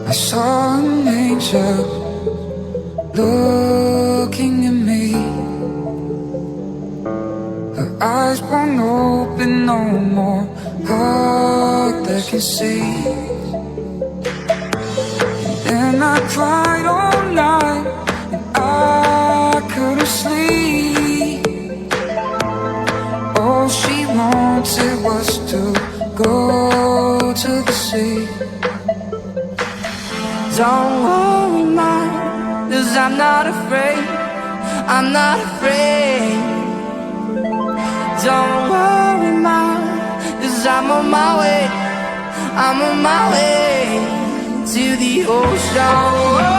I saw an angel looking at me. Her eyes won't open no more, heart that can see. And I cried all night, and I couldn't sleep. All she wanted was to go to the sea. Don't worry, mine, 'cause I'm not afraid, I'm not afraid. Don't worry, mine, 'cause I'm on my way, I'm on my way to the ocean.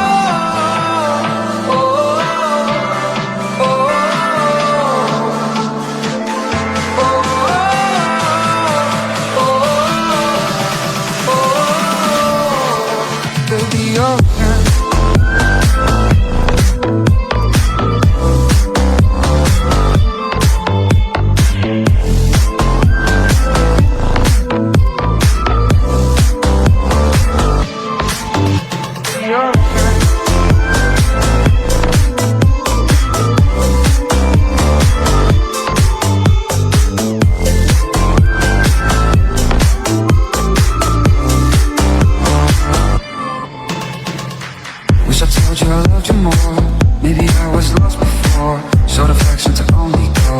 Wish I told you I loved you more. Maybe I was lost before. Showed affection to only go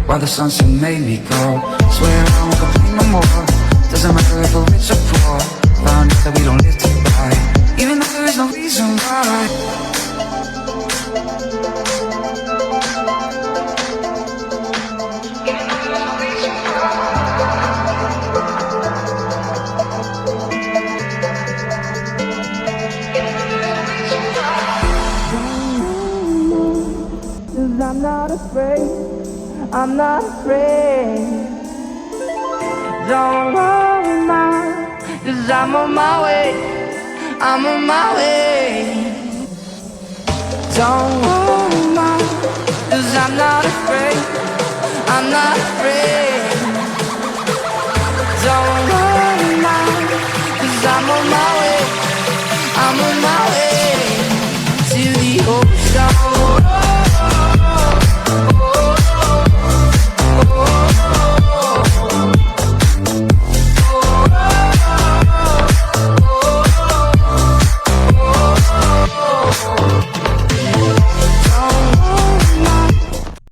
while the sunset made me go. Swear I won't complain no more. Doesn't matter if we're rich or poor. Found out that we don't live to die, even though there is no reason why. I'm not afraid, I'm not afraid. Don't worry, mine, 'cause I'm on my way, I'm on my way. Don't worry, mine, 'cause I'm not afraid,